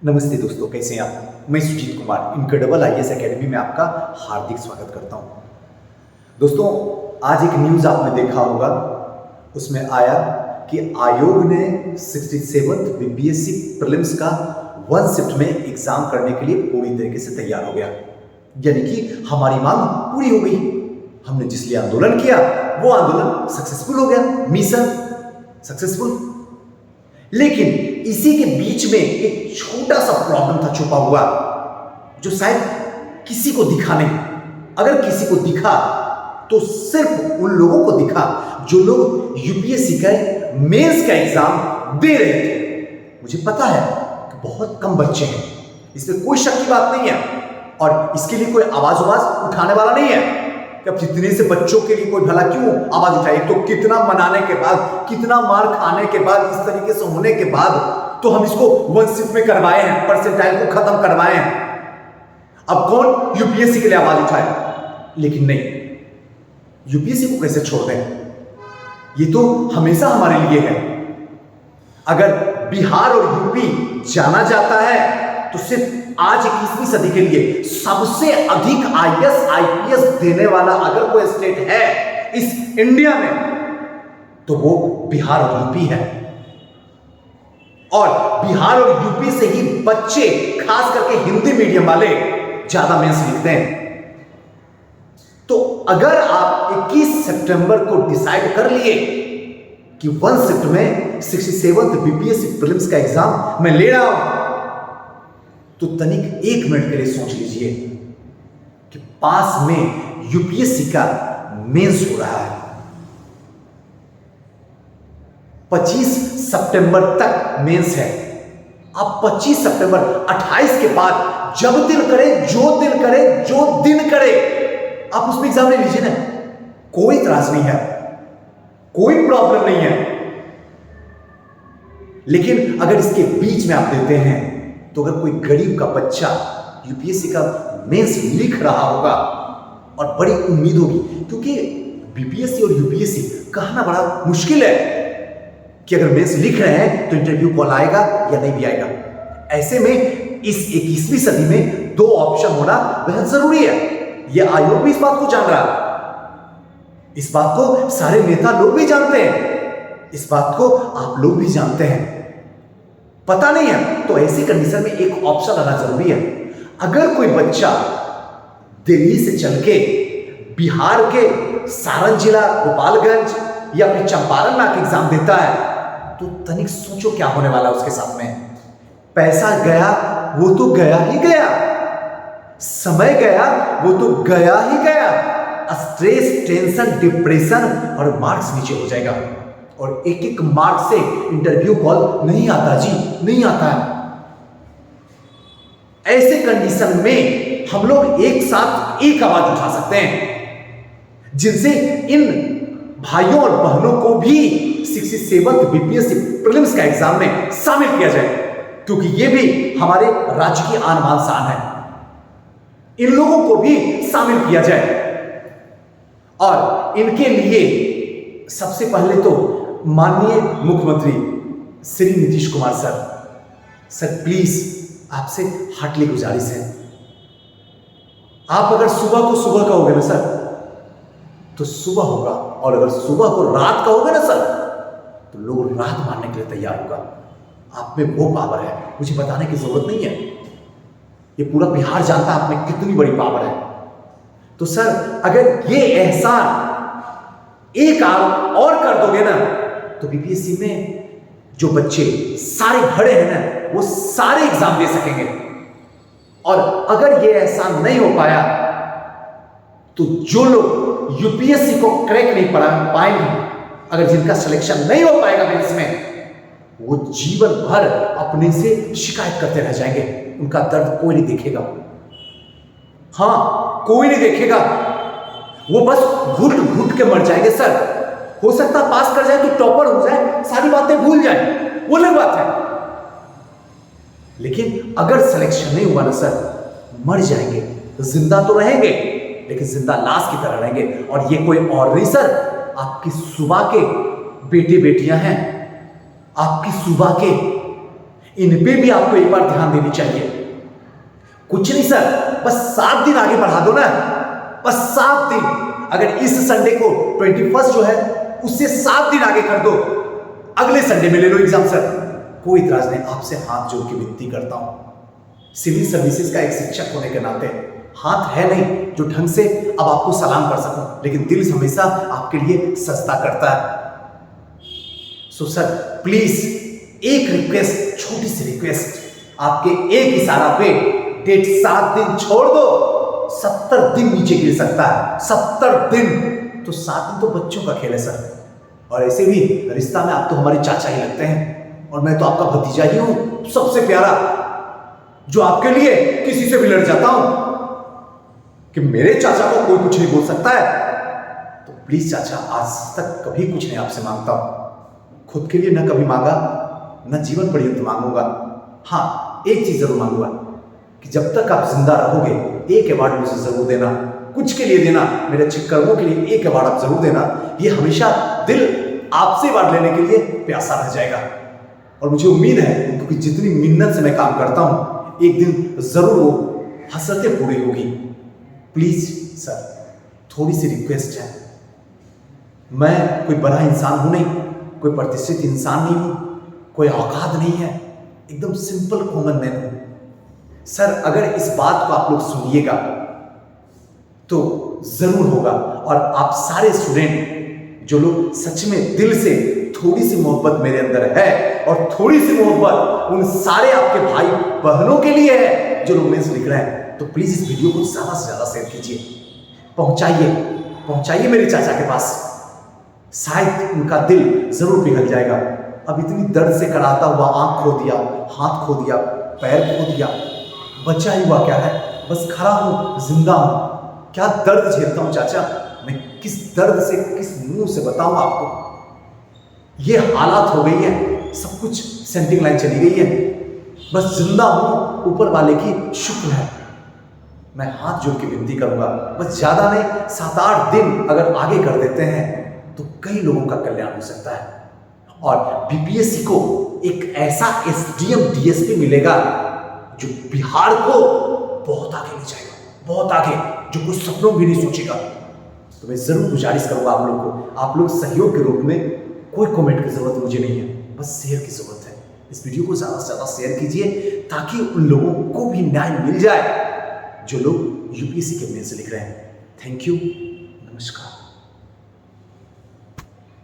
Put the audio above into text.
नमस्ते दोस्तों, कैसे हैं आप। मैं Sujeet Kumar Incredible IAS Academy में आपका हार्दिक स्वागत करता हूं। दोस्तों, आज एक न्यूज़ आपने देखा होगा, उसमें आया कि आयोग ने 67th बीपीएससी प्रीलिम्स का 1 शिफ्ट में एग्जाम करने के लिए पूरी तरीके से तैयार हो गया। यानी कि हमारी मांग पूरी हो गई। हमने जिस लिए आंदोलन किया वो आंदोलन सक्सेसफुल हो गया, मिशन सक्सेसफुल। लेकिन इसी के बीच में एक छोटा सा प्रॉब्लम था छुपा हुआ, जो शायद किसी को दिखा नहीं। अगर किसी को दिखा तो सिर्फ उन लोगों को दिखा जो लोग यूपीएससी का मेंस का एग्जाम दे रहे थे। मुझे पता है कि बहुत कम बच्चे हैं, इसमें कोई शक की बात नहीं है, और इसके लिए कोई आवाज उठाने वाला नहीं है। अब जितने से बच्चों के लिए कोई भला क्यों आवाज उठाए। तो कितना मनाने के बाद, कितना मार खाने के बाद, इस तरीके से होने के बाद तो हम इसको 1 शिफ्ट में करवाए हैं, परसेंटाइल को खत्म करवाए हैं। अब कौन यूपीएससी के लिए आवाज उठाए? लेकिन नहीं, यूपीएससी को कैसे छोड़ दें? ये तो हमेशा हमारे लिए है। अगर बिहार और यूपी जाना जाता है तो सिर्फ आज 21वीं सदी के लिए सबसे अधिक आईएएस आईपीएस देने वाला अगर कोई स्टेट है इस इंडिया में तो वो बिहार और यूपी है। और बिहार और यूपी से ही बच्चे, खास करके हिंदी मीडियम वाले, ज्यादा मेंस लिखते हैं। तो अगर आप 21 सितंबर को डिसाइड कर लिए कि 1 शिफ्ट में 67th बीपीएससी प्रीलिम्स का एग्जाम मैं ले रहा हूं, तो तनिक 1 मिनट के लिए सोच लीजिए कि पास में यूपीएससी का मेंस हो रहा है। 25 सितंबर तक मेंस है। अब 25 सितंबर 28 के बाद जब दिल करे, जो दिल करे, जो दिन करे, आप उसमें एग्जाम ले लीजिए ना। कोई इतराज नहीं है, कोई प्रॉब्लम नहीं है। लेकिन अगर इसके बीच में आप देते हैं तो अगर कोई गरीब का बच्चा यूपीएससी का मेंस लिख रहा होगा और बड़ी उम्मीद होगी, क्योंकि बीपीएससी और यूपीएससी कहना बड़ा मुश्किल है कि अगर मेंस लिख रहे हैं तो इंटरव्यू कॉल आएगा या नहीं भी आएगा। ऐसे में इस 21वीं सदी में 2 ऑप्शन होना बेहद जरूरी है। यह आयोग भी इस बात को जान रहा है, इस बात को सारे नेता लोग भी जानते हैं, इस बात को आप लोग भी जानते हैं। पता नहीं है तो ऐसी कंडीशन में एक ऑप्शन आना जरूरी है। अगर कोई बच्चा दिल्ली से चल के बिहार के सारण जिला, गोपालगंज या फिर चंपारण में एग्जाम देता है तो तनिक सोचो क्या होने वाला उसके साथ में। पैसा गया वो तो गया ही गया, समय गया वो तो गया ही गया। स्ट्रेस, टेंशन, डिप्रेशन और मार्क्स नीचे हो जाएगा। और एक मार्क से इंटरव्यू कॉल नहीं आता जी, नहीं आता है। ऐसे कंडीशन में हम लोग एक साथ एक आवाज उठा सकते हैं, जिनसे इन भाइयों और बहनों को भी 67th बीपीएससी प्रीलिम्स का एग्जाम में शामिल किया जाए, क्योंकि ये भी हमारे राज्य की आन बान शान है। इन लोगों को भी शामिल किया जाए। और इनके लिए सबसे पहले तो माननीय मुख्यमंत्री श्री नीतीश कुमार सर प्लीज आपसे हार्टली गुजारिश है, आप अगर सुबह को सुबह कहोगे ना सर तो सुबह होगा, और अगर सुबह को रात कहोगे ना सर तो लोग रात मानने के लिए तैयार होगा। आप में वो पावर है, मुझे बताने की जरूरत नहीं है, ये पूरा बिहार जानता है आप में कितनी बड़ी पावर है। तो सर अगर ये एहसान एक और कर दोगे ना तो बीपीएससी में जो बच्चे सारे खड़े हैं ना वो सारे एग्जाम दे सकेंगे। और अगर ये एहसान नहीं हो पाया तो जो लोग यूपीएससी को क्रैक नहीं पढ़ा पाएंगे, अगर जिनका सिलेक्शन नहीं हो पाएगा मेंस में, वो जीवन भर अपने से शिकायत करते रह जाएंगे। उनका दर्द कोई नहीं देखेगा, हाँ कोई नहीं देखेगा, वो बस घुट घुट के मर जाएंगे। सर हो सकता है पास कर जाए तो टॉपर हो जाए, सारी बातें भूल जाए, वो अलग बात है। लेकिन अगर सिलेक्शन नहीं हुआ ना सर, मर जाएंगे। जिंदा तो रहेंगे लेकिन जिंदा लाश की तरह रहेंगे। और ये कोई और नहीं सर, आपकी सुबह के बेटे बेटियां हैं, आपकी सुबह के इन पे भी आपको एक बार ध्यान देनी चाहिए। कुछ नहीं सर, बस 7 दिन आगे बढ़ा दो ना, बस 7 दिन। अगर इस संडे को 21 जो है उससे 7 दिन आगे कर दो, अगले संडे में ले लो एग्जाम सर, कोई इतराज नहीं। आपसे हाथ जोड़ के विनती करता हूं, सिविल सर्विसेज का एक शिक्षक होने के नाते हाथ है नहीं जो ढंग से अब आपको सलाम कर सकूं, लेकिन दिल हमेशा आपके लिए सजदा करता है। सो सर प्लीज एक रिक्वेस्ट, छोटी सी रिक्वेस्ट, आपके एक इशारा पे डेट 7 दिन छोड़ दो। 70 दिन नीचे गिर सकता है, 70 दिन। तो 7 दिन तो बच्चों का खेल है सर, और ऐसे भी रिश्ता में आप तो हमारे चाचा ही लगते हैं, और मैं तो आपका भतीजा ही हूं, सबसे प्यारा, जो आपके लिए किसी से भी लड़ जाता हूं कि मेरे चाचा को कोई कुछ नहीं बोल सकता है। तो प्लीज चाचा, आज तक कभी कुछ नहीं आपसे मांगता हूं, खुद के लिए न कभी मांगा, न जीवन पर्यंत मांगूंगा। हाँ, एक चीज जरूर मांगूंगा कि जब तक आप जिंदा रहोगे एक अवार्ड मुझे जरूर देना, कुछ के लिए देना, मेरे अच्छे कर्मों के लिए एक अवार्ड आप जरूर देना। ये हमेशा दिल आपसे अवार्ड लेने के लिए प्यासा रह जाएगा, और मुझे उम्मीद है क्योंकि जितनी मिन्नत से मैं काम करता हूं एक दिन जरूर वो हसरतें पूरी होगी। प्लीज सर, थोड़ी सी रिक्वेस्ट है, मैं कोई बड़ा इंसान हूं नहीं, कोई प्रतिष्ठित इंसान नहीं हूं, कोई औकात नहीं है, एकदम सिंपल कॉमन मैन हूं। सर अगर इस बात को आप लोग सुनिएगा तो जरूर होगा, और आप सारे स्टूडेंट जो लोग सच में दिल से थोड़ी सी मोहब्बत मेरे अंदर है, और थोड़ी सी मोहब्बत उन सारे आपके भाई बहनों के लिए है जो लोग मेंस लिख रहे हैं, तो प्लीज इस वीडियो को ज्यादा से ज्यादा शेयर कीजिए, पहुंचाइए मेरे चाचा के पास, शायद उनका दिल जरूर पिघल जाएगा। अब इतनी दर्द से कराता हुआ आंख खो दिया, हाथ खो दिया, पैर खो दिया, बचा ही हुआ क्या है, बस खड़ा हूं, जिंदा हूं। क्या दर्द झेलता हूं चाचा, मैं किस दर्द से, किस मुंह से बताऊं आपको। ये हालात हो गई है, सब कुछ सेंटिंग लाइन चली गई है, बस जिंदा हूं, ऊपर वाले की शुक्र है। मैं हाथ जोड़ के विनती करूंगा, बस ज्यादा नहीं, 7-8 दिन अगर आगे कर देते हैं तो कई लोगों का कल्याण हो सकता है, और बीपीएससी को एक ऐसा एसडीएम डीएसपी मिलेगा जो बिहार को बहुत आगे ले जाएगा, बहुत आगे, जो कुछ सपनों भी नहीं सोचेगा। तो मैं जरूर गुजारिश करूंगा आप लोग को, आप लोग सहयोग के रूप में, कोई कमेंट की जरूरत मुझे नहीं है, बस शेयर की जरूरत है। इस वीडियो को ज्यादा से ज्यादा शेयर कीजिए ताकि उन लोगों को भी न्याय मिल जाए जो लोग यूपीएससी के मेंस लिख रहे हैं। थैंक यू, नमस्कार।